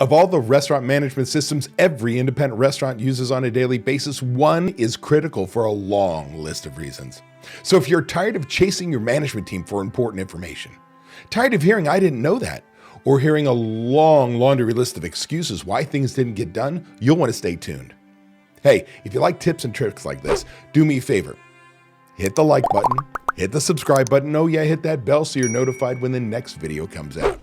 Of all the restaurant management systems every independent restaurant uses on a daily basis, one is critical for a long list of reasons. So if you're tired of chasing your management team for important information, tired of hearing "I didn't know that," or hearing a long laundry list of excuses why things didn't get done, you'll want to stay tuned. Hey, if you like tips and tricks like this, do me a favor. Hit the like button, hit the subscribe button, oh yeah, hit that bell so you're notified when the next video comes out.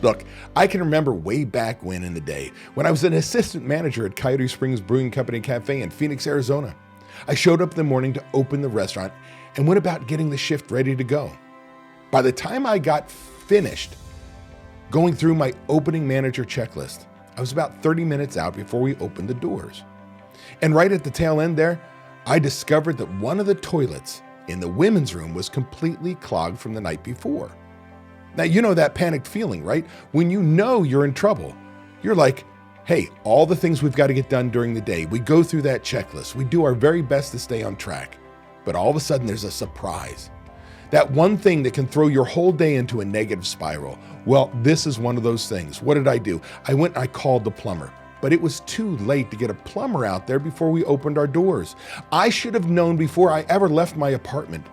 Look, I can remember way back when in the day when I was an assistant manager at Coyote Springs Brewing Company Cafe in Phoenix, Arizona. I showed up in the morning to open the restaurant and went about getting the shift ready to go. By the time I got finished going through my opening manager checklist, I was about 30 minutes out before we opened the doors. And right at the tail end there, I discovered that one of the toilets in the women's room was completely clogged from the night before. Now, you know that panicked feeling, right? When you know you're in trouble, you're like, hey, all the things we've got to get done during the day, we go through that checklist. We do our very best to stay on track. But all of a sudden, there's a surprise. That one thing that can throw your whole day into a negative spiral. Well, this is one of those things. What did I do? I went and I called the plumber, but it was too late to get a plumber out there before we opened our doors. I should have known before I ever left my apartment,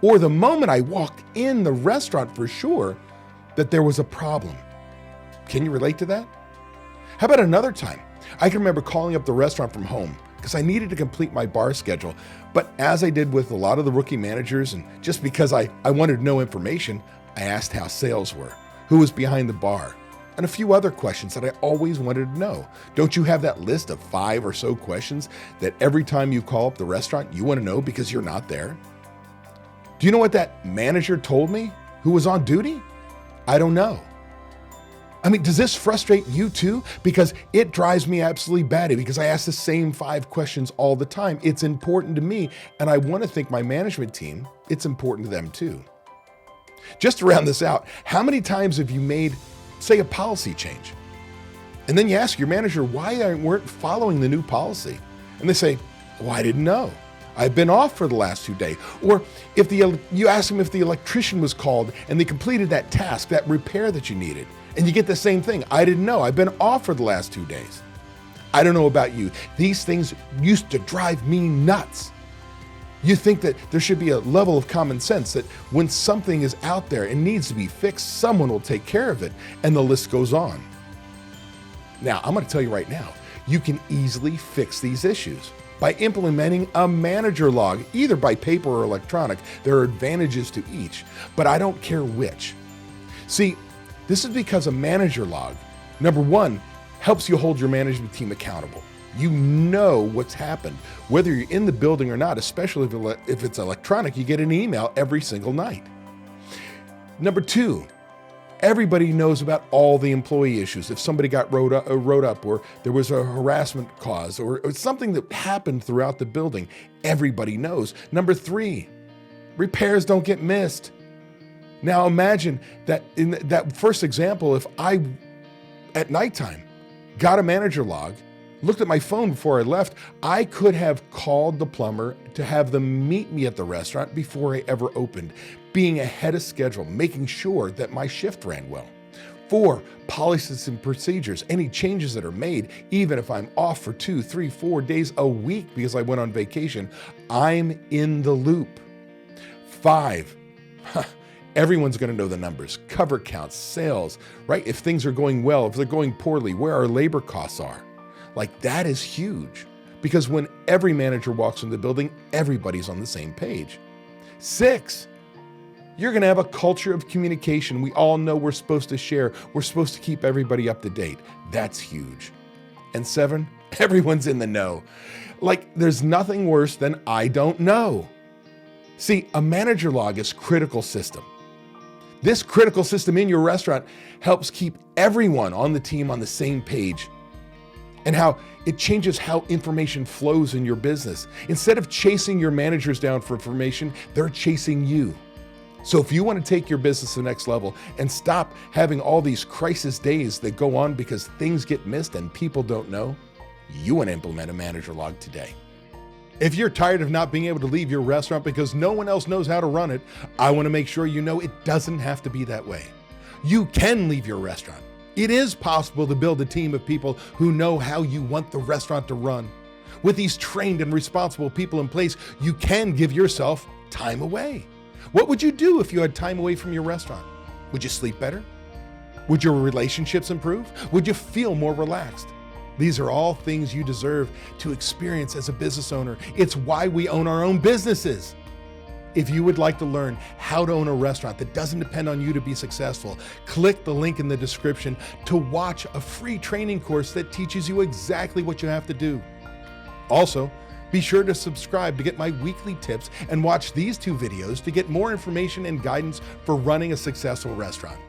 or the moment I walked in the restaurant for sure, that there was a problem. Can you relate to that? How about another time? I can remember calling up the restaurant from home because I needed to complete my bar schedule. But as I did with a lot of the rookie managers, and just because I wanted to know information, I asked how sales were, who was behind the bar, and a few other questions that I always wanted to know. Don't you have that list of 5 or so questions that every time you call up the restaurant, you want to know because you're not there? Do you know what that manager told me who was on duty? I don't know. I mean, does this frustrate you too? Because it drives me absolutely batty because I ask the same 5 questions all the time. It's important to me, and I want to think my management team, it's important to them too. Just to round this out, how many times have you made, say, a policy change? And then you ask your manager why they weren't following the new policy. And they say, well, I didn't know. I've been off for the last 2 days. Or if you ask them if the electrician was called and they completed that task, that repair that you needed, and you get the same thing. I didn't know. I've been off for the last 2 days. I don't know about you. These things used to drive me nuts. You think that there should be a level of common sense that when something is out there and needs to be fixed, someone will take care of it, and the list goes on. Now, I'm going to tell you right now, you can easily fix these issues by implementing a manager log, either by paper or electronic. There are advantages to each, but I don't care which. See, this is because a manager log, number one, helps you hold your management team accountable. You know what's happened, whether you're in the building or not, especially if it's electronic, you get an email every single night. Number 2, everybody knows about all the employee issues. If somebody got wrote up, or there was a harassment cause, or something that happened throughout the building, everybody knows. Number 3, repairs don't get missed. Now imagine that in that first example, if I, at nighttime, got a manager log, looked at my phone before I left, I could have called the plumber to have them meet me at the restaurant before I ever opened, being ahead of schedule, making sure that my shift ran well. 4, policies and procedures, any changes that are made, even if I'm off for 2, 3, 4 days a week because I went on vacation, I'm in the loop. 5, everyone's going to know the numbers, cover counts, sales, right? If things are going well, if they're going poorly, where our labor costs are. Like, that is huge because when every manager walks in the building, everybody's on the same page. 6, you're going to have a culture of communication. We all know we're supposed to share. We're supposed to keep everybody up to date. That's huge. And 7, everyone's in the know. Like, there's nothing worse than I don't know. See, a manager log is a critical system. This critical system in your restaurant helps keep everyone on the team on the same page, and how it changes how information flows in your business. Instead of chasing your managers down for information, they're chasing you. So if you want to take your business to the next level and stop having all these crisis days that go on because things get missed and people don't know, you want to implement a manager log today. If you're tired of not being able to leave your restaurant because no one else knows how to run it, I want to make sure you know it doesn't have to be that way. You can leave your restaurant. It is possible to build a team of people who know how you want the restaurant to run. With these trained and responsible people in place, you can give yourself time away. What would you do if you had time away from your restaurant? Would you sleep better? Would your relationships improve? Would you feel more relaxed? These are all things you deserve to experience as a business owner. It's why we own our own businesses. If you would like to learn how to own a restaurant that doesn't depend on you to be successful, click the link in the description to watch a free training course that teaches you exactly what you have to do. Also, be sure to subscribe to get my weekly tips and watch these 2 videos to get more information and guidance for running a successful restaurant.